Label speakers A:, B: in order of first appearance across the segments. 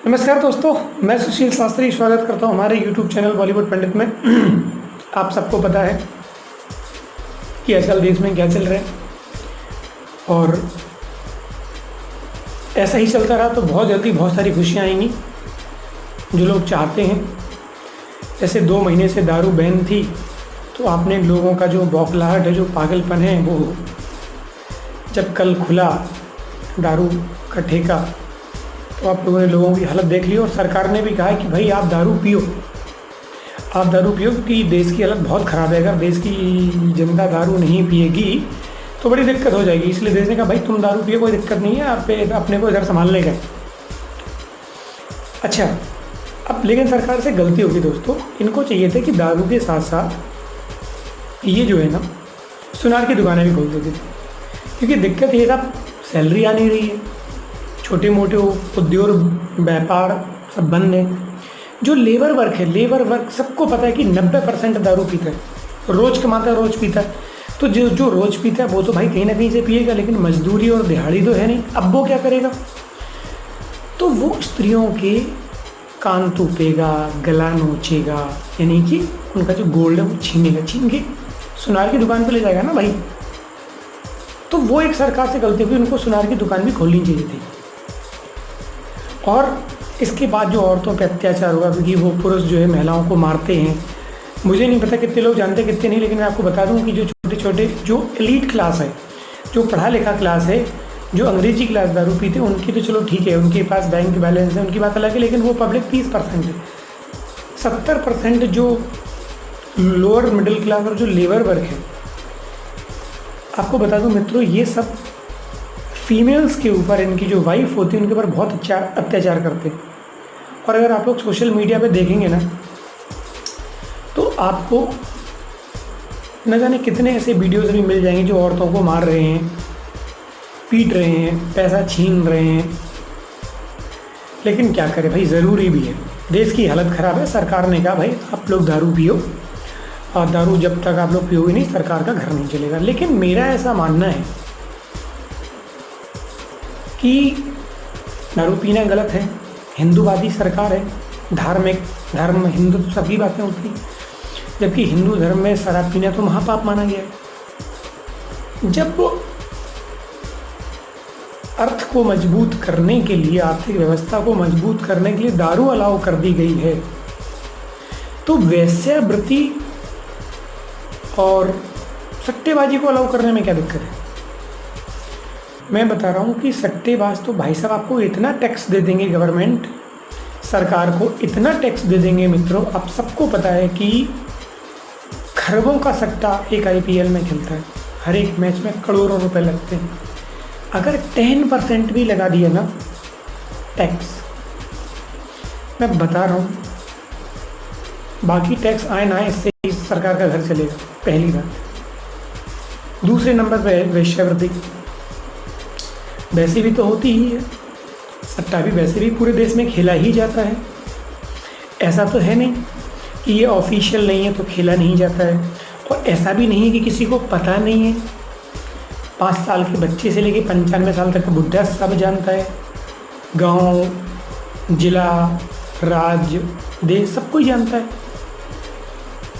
A: नमस्कार दोस्तों, मैं सुशील शास्त्री स्वागत करता हूं हमारे YouTube चैनल बॉलीवुड पंडित में। आप सबको पता है कि आजकल देश में क्या चल रहा है और ऐसा ही चलता रहा तो बहुत जल्दी बहुत सारी खुशियां आएंगी जो लोग चाहते हैं। जैसे 2 महीने से दारू बैन थी तो आपने लोगों का जो बौखलाहट है, जो पागलपन है, वो जब कल खुला दारू का ठेका तो आप लोगों ने लोगों की हालत देख ली और सरकार ने भी कहा है कि भाई आप दारू पियो क्योंकि देश की हालत बहुत ख़राब है। अगर देश की जनता दारू नहीं पिएगी तो बड़ी दिक्कत हो जाएगी। इसलिए देश ने कहा भाई तुम दारू पियो, कोई दिक्कत नहीं है, आप अपने को इधर संभाल लेगा। अच्छा, अब लेकिन सरकार से गलती होगी दोस्तों। इनको चाहिए था कि दारू के साथ साथ ये जो है ना, सुनार की दुकानें भी खोल देती थी, क्योंकि दिक्कत ये था सैलरी आ नहीं रही है, छोटे मोटे उद्योग व्यापार सब बंद है। जो लेबर वर्क सबको पता है कि 90% दारू पीता है, रोज़ कमाता है, रोज़ पीता है। तो जो रोज़ पीता है वो तो भाई कहीं ना कहीं से पिएगा, लेकिन मजदूरी और दिहाड़ी तो है नहीं। अब वो क्या करेगा? तो वो स्त्रियों के कान तोपेगा, गला नोचेगा, यानी कि उनका जो गोल्ड है वो छीन के सुनार की दुकान पर ले जाएगा ना भाई। तो वो एक सरकार से गलती हुई, उनको सुनार की दुकान भी खोलनी चाहिए थी। और इसके बाद जो औरतों पे अत्याचार हुआ, क्योंकि वो पुरुष जो है महिलाओं को मारते हैं। मुझे नहीं पता कितने लोग जानते कितने नहीं, लेकिन मैं आपको बता दूं कि जो छोटे छोटे जो एलीट क्लास है, जो पढ़ा लिखा क्लास है, जो अंग्रेजी क्लास दारू पीते हैं, उनकी तो चलो ठीक है, उनके पास बैंक बैलेंस है, उनकी बात अलग है। लेकिन वो पब्लिक 30% है। 70% जो लोअर मिडिल क्लास और जो लेबर वर्ग है, आपको बता दूँ मित्रों, ये सब फीमेल्स के ऊपर, इनकी जो वाइफ होती है उनके ऊपर बहुत अत्याचार करते हैं। और अगर आप लोग सोशल मीडिया पे देखेंगे ना, तो आपको न जाने कितने ऐसे वीडियोज़ भी मिल जाएंगे जो औरतों को मार रहे हैं, पीट रहे हैं, पैसा छीन रहे हैं। लेकिन क्या करें भाई, ज़रूरी भी है, देश की हालत ख़राब है। सरकार ने कहा भाई आप लोग दारू पियो, और दारू जब तक आप लोग पियोगे नहीं, सरकार का घर नहीं चलेगा। लेकिन मेरा ऐसा मानना है कि दारू पीना गलत है, हिंदूवादी सरकार है, धर्म हिंदू तो सभी बातें होती हैं, जबकि हिंदू धर्म में शराब पीना तो महापाप माना गया है। जब अर्थ को मजबूत करने के लिए, आर्थिक व्यवस्था को मजबूत करने के लिए दारू अलाउ कर दी गई है, तो वेश्यावृत्ति और सट्टेबाजी को अलाउ करने में क्या दिक्कत है? मैं बता रहा हूँ कि सट्टेबाज तो भाई साहब आपको इतना टैक्स दे देंगे, गवर्नमेंट सरकार को इतना टैक्स दे देंगे मित्रों। आप सबको पता है कि खरबों का सट्टा एक IPL में खेलता है, हर एक मैच में करोड़ों रुपए लगते हैं। अगर 10% भी लगा दिया ना टैक्स, मैं बता रहा हूँ, बाकी टैक्स आए ना आए, इससे ही सरकार का घर चलेगा, पहली बात। दूसरे नंबर पे वेश्यावृत्ति, वैसे भी तो होती ही है, सट्टा भी वैसे भी पूरे देश में खेला ही जाता है। ऐसा तो है नहीं कि ये ऑफिशियल नहीं है तो खेला नहीं जाता है, और ऐसा भी नहीं है कि किसी को पता नहीं है। 5 साल के बच्चे से लेके 95 साल तक का बुढ़ा सब जानता है। गांव, जिला, राज्य, देश सब कोई जानता है।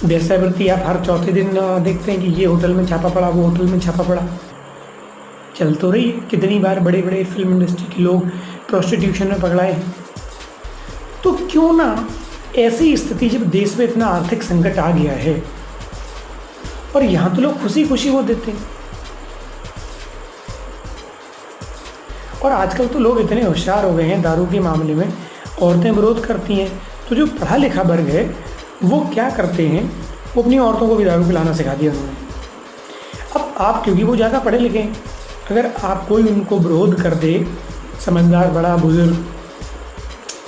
A: वेश्यावृत्ति आप हर चौथे दिन देखते हैं कि ये होटल में छापा पड़ा, वो होटल में छापा पड़ा, चल तो रही है। कितनी बार बड़े बड़े फिल्म इंडस्ट्री के लोग प्रोस्टिट्यूशन में पकड़ाए हैं। तो क्यों ना ऐसी स्थिति, जब देश में इतना आर्थिक संकट आ गया है और यहाँ तो लोग खुशी खुशी वो देते हैं। और आजकल तो लोग इतने होशियार हो गए हैं दारू के मामले में, औरतें विरोध करती हैं तो जो पढ़ा लिखा वर्ग है वो क्या करते हैं, वो अपनी औरतों को भी दारू पिलाना सिखा दिया उन्होंने। अब आप, क्योंकि वो ज़्यादा पढ़े लिखे हैं, अगर आप कोई उनको विरोध कर दे, समझदार बड़ा बुजुर्ग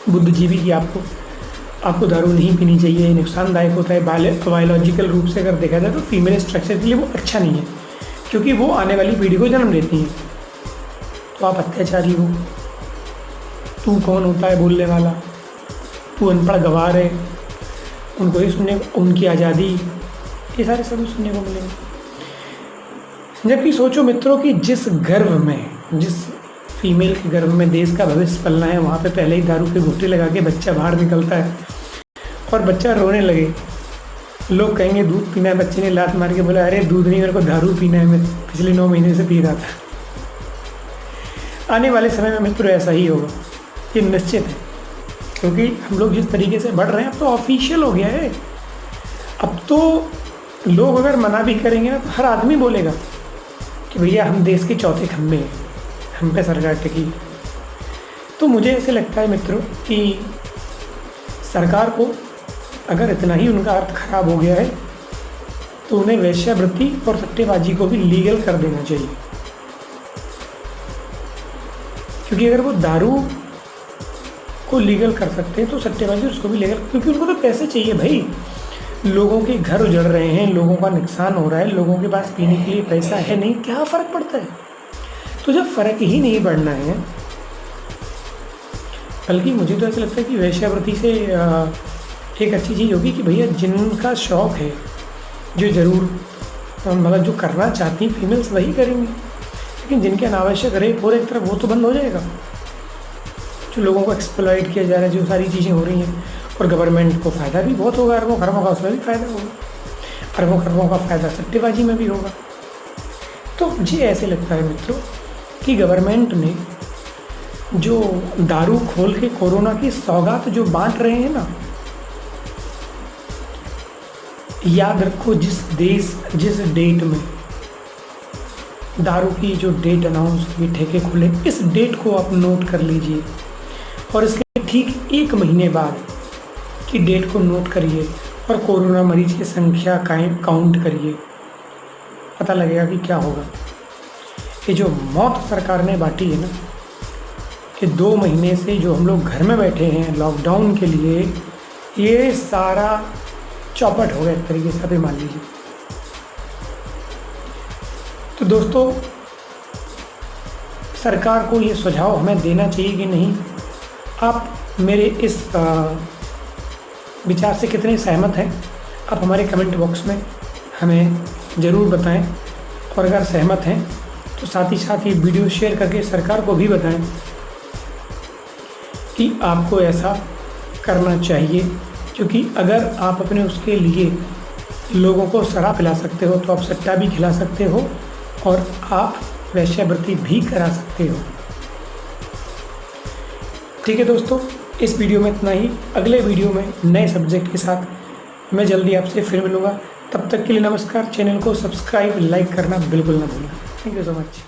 A: बुद्धिजीवी की आपको दारू नहीं पीनी चाहिए, नुकसानदायक होता है, बायोलॉजिकल रूप से अगर देखा जाए तो फीमेल स्ट्रक्चर के लिए वो अच्छा नहीं है, क्योंकि वो आने वाली पीढ़ी को जन्म देती हैं। तो आप अत्याचारी हो, तू कौन होता है बोलने वाला, तू अनपढ़ गवार है, उनको ही सुनने, उनकी आज़ादी, ये सारे सब सुनने को मिलेंगे। जबकि सोचो मित्रों कि जिस गर्भ में, जिस फीमेल के गर्भ में देश का भविष्य पलना है, वहाँ पे पहले ही दारू के घूंटे लगा के बच्चा बाहर निकलता है और बच्चा रोने लगे, लोग कहेंगे दूध पीना है, बच्चे ने लात मार के बोला अरे दूध नहीं, मेरे को दारू पीना है, मैं पिछले 9 महीने से पी रहा था। आने वाले समय में मित्रों ऐसा ही होगा, ये निश्चित है, क्योंकि हम लोग जिस तरीके से बढ़ रहे हैं अब तो ऑफिशियल हो गया है। अब तो लोग अगर मना भी करेंगे ना तो हर आदमी बोलेगा कि भैया हम देश के चौथे खंभे हैं, हम पे सरकार टिकी। तो मुझे ऐसे लगता है मित्रों कि सरकार को अगर इतना ही उनका अर्थ खराब हो गया है तो उन्हें वेश्यावृत्ति और सट्टेबाजी को भी लीगल कर देना चाहिए, क्योंकि अगर वो दारू को लीगल कर सकते हैं तो सट्टेबाजी उसको भी लीगल, क्योंकि उनको तो पैसे चाहिए भाई। लोगों के घर उजड़ रहे हैं, लोगों का नुकसान हो रहा है, लोगों के पास पीने के लिए पैसा है नहीं, क्या फ़र्क पड़ता है। तो जब फ़र्क ही नहीं पड़ना है, बल्कि मुझे तो ऐसा लगता है कि वेश्यावृत्ति से एक अच्छी चीज़ होगी कि भैया जिनका शौक़ है, जो ज़रूर मतलब जो करना चाहती हैं फीमेल्स वही करेंगी, लेकिन जिनके अनावश्यक रेप हो रहे एक तरफ वो तो बंद हो जाएगा। जो लोगों को एक्सप्लॉइट किया जा रहा है, जो सारी चीज़ें हो रही हैं, और गवर्नमेंट को फ़ायदा भी बहुत होगा, अरबों खरबों का उसमें भी फ़ायदा होगा, अरबों खरबों का फ़ायदा सट्टेबाजी में भी होगा। तो मुझे ऐसे लगता है मित्रों कि गवर्नमेंट ने जो दारू खोल के कोरोना की सौगात जो बांट रहे हैं ना, याद रखो जिस डेट में दारू की जो डेट अनाउंस हुई, ठेके खुले, इस डेट को आप नोट कर लीजिए और इसके ठीक 1 महीने बाद की डेट को नोट करिए और कोरोना मरीज की संख्या काउंट करिए, पता लगेगा कि क्या होगा। ये जो मौत सरकार ने बांटी है ना, कि 2 महीने से जो हम लोग घर में बैठे हैं लॉकडाउन के लिए, ये सारा चौपट हो गया एक तरीके से, अभी मान लीजिए। तो दोस्तों सरकार को ये सुझाव हमें देना चाहिए कि नहीं, आप मेरे इस विचार से कितने सहमत हैं, आप हमारे कमेंट बॉक्स में हमें ज़रूर बताएं। और अगर सहमत हैं तो साथ ही साथ ये वीडियो शेयर करके सरकार को भी बताएं कि आपको ऐसा करना चाहिए, क्योंकि अगर आप अपने उसके लिए लोगों को शराब पिला सकते हो तो आप सट्टा भी खिला सकते हो और आप वेश्यावृत्ति भी करा सकते हो। ठीक है दोस्तों, इस वीडियो में इतना ही। अगले वीडियो में नए सब्जेक्ट के साथ मैं जल्दी आपसे फिर मिलूँगा। तब तक के लिए नमस्कार। चैनल को सब्सक्राइब, लाइक करना बिल्कुल ना भूलना। Thank you so much.